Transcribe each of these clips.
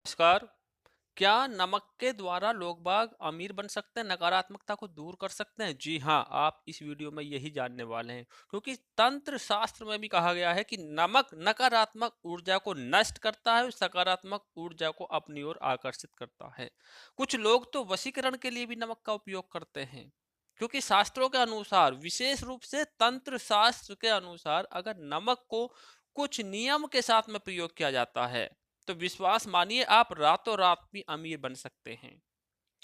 नमस्कार। क्या नमक के द्वारा लोग बाग अमीर बन सकते हैं, नकारात्मकता को दूर कर सकते हैं? जी हाँ, आप इस वीडियो में यही जानने वाले हैं, क्योंकि तंत्र शास्त्र में भी कहा गया है कि नमक नकारात्मक ऊर्जा को नष्ट करता है और सकारात्मक ऊर्जा को अपनी ओर आकर्षित करता है। कुछ लोग तो वशीकरण के लिए भी नमक का उपयोग करते हैं, क्योंकि शास्त्रों के अनुसार, विशेष रूप से तंत्र शास्त्र के अनुसार, अगर नमक को कुछ नियम के साथ में प्रयोग किया जाता है तो विश्वास मानिए आप रातों रात भी अमीर बन सकते हैं।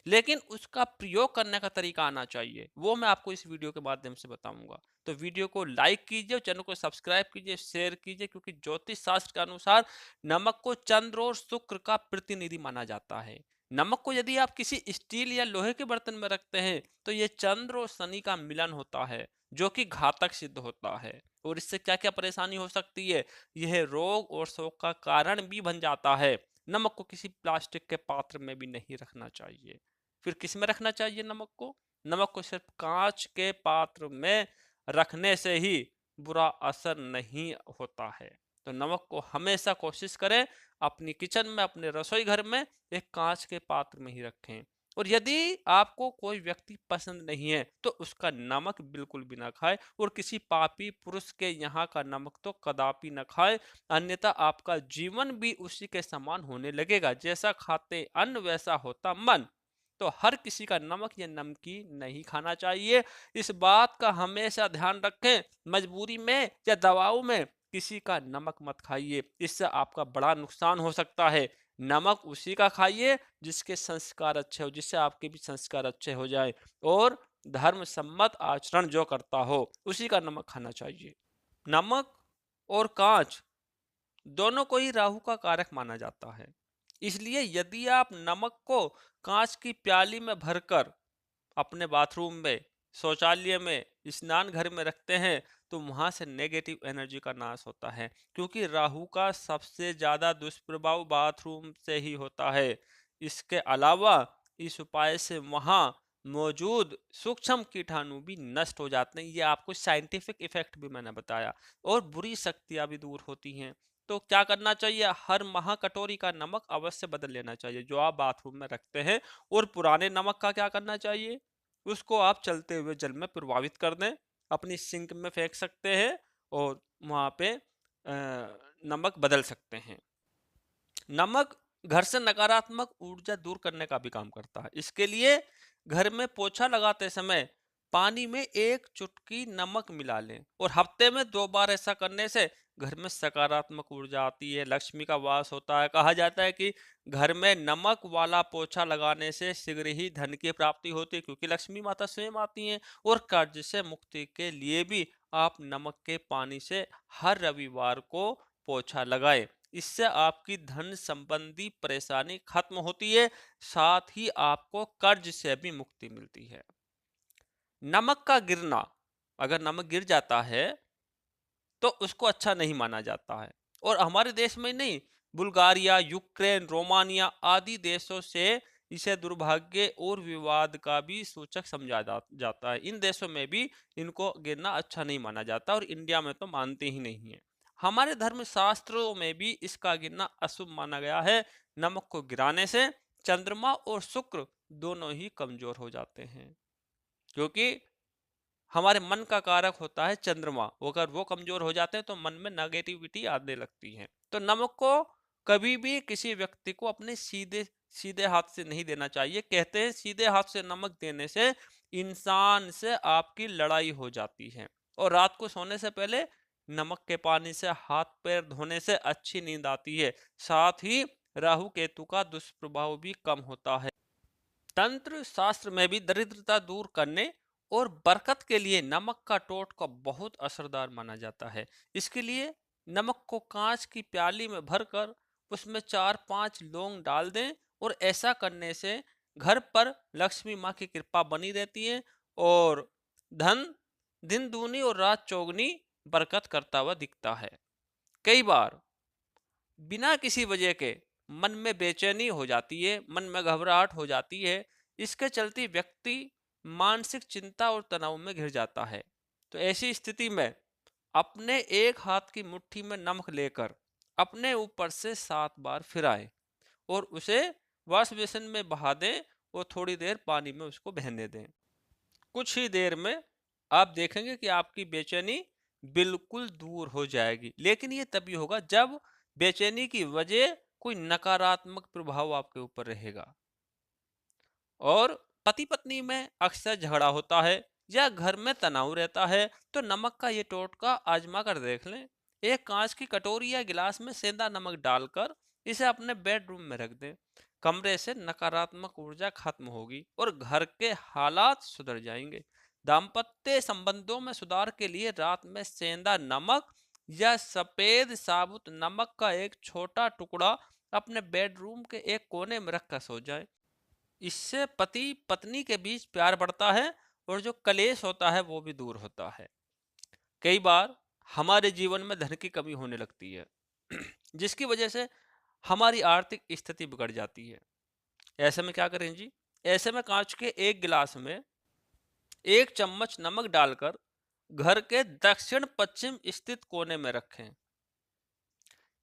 लेकिन उसका प्रयोग करने का तरीका आना चाहिए, वो मैं आपको इस वीडियो के माध्यम से बताऊंगा। तो वीडियो को लाइक कीजिए, चैनल को सब्सक्राइब कीजिए, शेयर कीजिए, क्योंकि ज्योतिष शास्त्र के अनुसार नमक को चंद्र और शुक्र का प्रतिनिधि माना जाता है। नमक को यदि आप किसी स्टील या लोहे के बर्तन में रखते हैं तो ये चंद्र और शनि का मिलन होता है, जो कि घातक सिद्ध होता है। और इससे क्या क्या परेशानी हो सकती है, यह रोग और शोक का कारण भी बन जाता है। नमक को किसी प्लास्टिक के पात्र में भी नहीं रखना चाहिए। फिर किस में रखना चाहिए नमक को? नमक को सिर्फ कांच के पात्र में रखने से ही बुरा असर नहीं होता है। तो नमक को हमेशा कोशिश करें अपनी किचन में, अपने रसोई घर में एक कांच के पात्र में ही रखें। और यदि आपको कोई व्यक्ति पसंद नहीं है तो उसका नमक बिल्कुल भी ना खाए, और किसी पापी पुरुष के यहाँ का नमक तो कदापि न खाए, अन्यथा आपका जीवन भी उसी के समान होने लगेगा। जैसा खाते अन्न वैसा होता मन। तो हर किसी का नमक या नमकीन नहीं खाना चाहिए। इस बात का हमेशा ध्यान रखें, मजबूरी में या दवाओं में किसी का नमक मत खाइए, इससे आपका बड़ा नुकसान हो सकता है। नमक उसी का खाइए जिसके संस्कार अच्छे हो, जिससे आपके भी संस्कार अच्छे हो जाए, और धर्म सम्मत आचरण जो करता हो उसी का नमक खाना चाहिए। नमक और कांच दोनों को ही राहु का कारक माना जाता है। इसलिए यदि आप नमक को कांच की प्याली में भरकर अपने बाथरूम में, शौचालय में, स्नान घर में रखते हैं तो वहां से नेगेटिव एनर्जी का नाश होता है, क्योंकि राहु का सबसे ज्यादा दुष्प्रभाव बाथरूम से ही होता है। इसके अलावा इस उपाय से वहां मौजूद सूक्ष्म कीटाणु भी नष्ट हो जाते हैं, ये आपको साइंटिफिक इफेक्ट भी मैंने बताया, और बुरी शक्तियां भी दूर होती हैं। तो क्या करना चाहिए, हर महा कटोरी का नमक अवश्य बदल लेना चाहिए जो आप बाथरूम में रखते हैं। और पुराने नमक का क्या करना चाहिए, उसको आप चलते हुए जल में प्रवाहित कर दें, अपनी सिंक में फेंक सकते हैं, और वहां पे नमक बदल सकते हैं। नमक घर से नकारात्मक ऊर्जा दूर करने का भी काम करता है। इसके लिए घर में पोछा लगाते समय पानी में एक चुटकी नमक मिला लें, और हफ्ते में 2 बार ऐसा करने से घर में सकारात्मक ऊर्जा आती है, लक्ष्मी का वास होता है। कहा जाता है कि घर में नमक वाला पोछा लगाने से शीघ्र ही धन की प्राप्ति होती है, क्योंकि लक्ष्मी माता स्वयं आती हैं। और कर्ज से मुक्ति के लिए भी आप नमक के पानी से हर रविवार को पोछा लगाएं। इससे आपकी धन संबंधी परेशानी खत्म होती है, साथ ही आपको कर्ज से भी मुक्ति मिलती है। नमक का गिरना, अगर नमक गिर जाता है तो उसको अच्छा नहीं माना जाता है। और हमारे देश में नहीं, बुल्गारिया, यूक्रेन, रोमानिया आदि देशों से इसे दुर्भाग्य और विवाद का भी सूचक समझा जाता है। इन देशों में भी इनको गिरना अच्छा नहीं माना जाता, और इंडिया में तो मानते ही नहीं है। हमारे धर्म शास्त्रों में भी इसका गिरना अशुभ माना गया है। नमक को गिराने से चंद्रमा और शुक्र दोनों ही कमजोर हो जाते हैं, क्योंकि हमारे मन का कारक होता है चंद्रमा। अगर वो कमजोर हो जाते हैं तो मन में नेगेटिविटी आने लगती है। तो नमक को कभी भी किसी व्यक्ति को अपने सीधे सीधे हाथ से नहीं देना चाहिए। कहते हैं सीधे हाथ से नमक देने से इंसान से आपकी लड़ाई हो जाती है। और रात को सोने से पहले नमक के पानी से हाथ पैर धोने से अच्छी नींद आती है। साथ ही राहु केतु का दुष्प्रभाव भी कम होता है। तंत्र शास्त्र में भी दरिद्रता दूर करने और बरकत के लिए नमक का टोटका बहुत असरदार माना जाता है। इसके लिए नमक को कांच की प्याली में भरकर उसमें 4-5 लौंग डाल दें, और ऐसा करने से घर पर लक्ष्मी माँ की कृपा बनी रहती है, और धन दिन दूनी और रात चौगनी बरकत करता हुआ दिखता है। कई बार बिना किसी वजह के मन में बेचैनी हो जाती है, मन में घबराहट हो जाती है। इसके चलते व्यक्ति मानसिक चिंता और तनाव में घिर जाता है। तो ऐसी स्थिति में अपने एक हाथ की मुट्ठी में नमक लेकर अपने ऊपर से 7 बार फिराएं, और उसे वॉश बेसिन में बहा दें और थोड़ी देर पानी में उसको बहने दें। कुछ ही देर में आप देखेंगे कि आपकी बेचैनी बिल्कुल दूर हो जाएगी, लेकिन ये तभी होगा जब बेचैनी की वजह कोई नकारात्मक प्रभाव आपके ऊपर रहेगा। और पति पत्नी में अक्सर झगड़ा होता है या घर में तनाव रहता है, तो नमक का ये टोटका आजमा कर देख लें। एक कांच की कटोरी या गिलास में सेंधा नमक डालकर इसे अपने बेडरूम में रख दें। कमरे से नकारात्मक ऊर्जा खत्म होगी और घर के हालात सुधर जाएंगे। दाम्पत्य संबंधों में सुधार के लिए रात में सेंधा नमक या सफेद साबुत नमक का एक छोटा टुकड़ा अपने बेडरूम के एक कोने में रखकर सो जाए। इससे पति पत्नी के बीच प्यार बढ़ता है और जो कलेश होता है वो भी दूर होता है। कई बार हमारे जीवन में धन की कमी होने लगती है जिसकी वजह से हमारी आर्थिक स्थिति बिगड़ जाती है। ऐसे में क्या करें जी? ऐसे में कांच के एक गिलास में एक चम्मच नमक डालकर घर के दक्षिण पश्चिम स्थित कोने में रखें।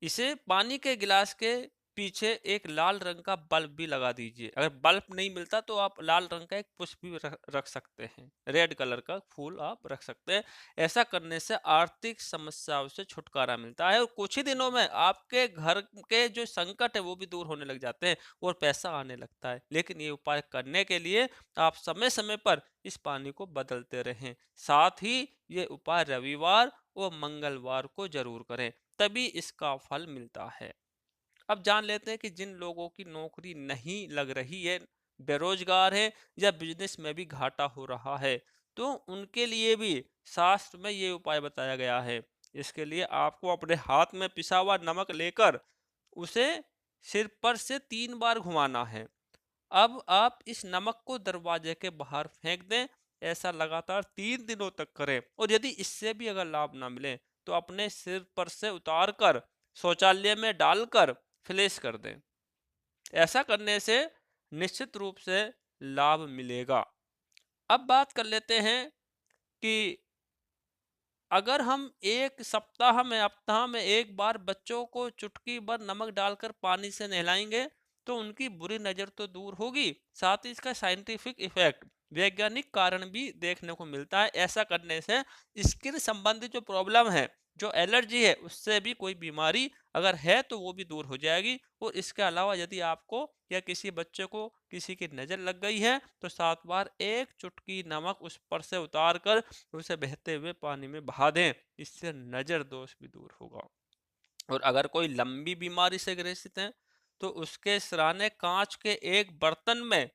इसे पानी के गिलास के पीछे एक लाल रंग का बल्ब भी लगा दीजिए। अगर बल्ब नहीं मिलता तो आप लाल रंग का एक पुष्प भी रख सकते हैं, रेड कलर का फूल आप रख सकते हैं। ऐसा करने से आर्थिक समस्याओं से छुटकारा मिलता है और कुछ ही दिनों में आपके घर के जो संकट है वो भी दूर होने लग जाते हैं और पैसा आने लगता है। लेकिन ये उपाय करने के लिए आप समय समय पर इस पानी को बदलते रहें। साथ ही ये उपाय रविवार और मंगलवार को जरूर करें, तभी इसका फल मिलता है। अब जान लेते हैं कि जिन लोगों की नौकरी नहीं लग रही है, बेरोजगार है या बिजनेस में भी घाटा हो रहा है, तो उनके लिए भी शास्त्र में ये उपाय बताया गया है। इसके लिए आपको अपने हाथ में पिसा हुआ नमक लेकर उसे सिर पर से 3 बार घुमाना है। अब आप इस नमक को दरवाजे के बाहर फेंक दें। ऐसा लगातार 3 दिनों तक करें और यदि इससे भी अगर लाभ ना मिले तो अपने सिर पर से उतार कर शौचालय में डालकर फ्लैश कर दें। ऐसा करने से निश्चित रूप से लाभ मिलेगा। अब बात कर लेते हैं कि अगर हम एक हफ्ता में एक बार बच्चों को चुटकी भर नमक डालकर पानी से नहलाएंगे तो उनकी बुरी नजर तो दूर होगी, साथ ही इसका साइंटिफिक इफेक्ट, वैज्ञानिक कारण भी देखने को मिलता है। ऐसा करने से स्किन संबंधी जो प्रॉब्लम है, जो एलर्जी है, उससे भी कोई बीमारी अगर है तो वो भी दूर हो जाएगी। और इसके अलावा यदि आपको या किसी बच्चे को किसी की नजर लग गई है तो 7 बार एक चुटकी नमक उस पर से उतार कर उसे बहते हुए पानी में बहा दें। इससे नजर दोष भी दूर होगा। और अगर कोई लंबी बीमारी से ग्रसित है तो उसके सिराने कांच के एक बर्तन में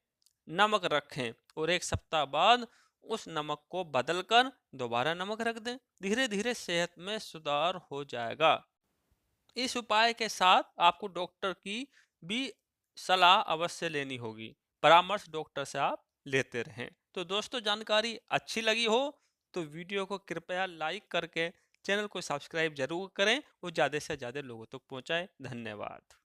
नमक रखें और 1 सप्ताह बाद उस नमक को बदलकर दोबारा नमक रख दें। धीरे धीरे सेहत में सुधार हो जाएगा। इस उपाय के साथ आपको डॉक्टर की भी सलाह अवश्य लेनी होगी। परामर्श डॉक्टर से आप लेते रहें। तो दोस्तों, जानकारी अच्छी लगी हो तो वीडियो को कृपया लाइक करके चैनल को सब्सक्राइब जरूर करें और ज़्यादा से ज़्यादा लोगों तक पहुंचाएं। धन्यवाद।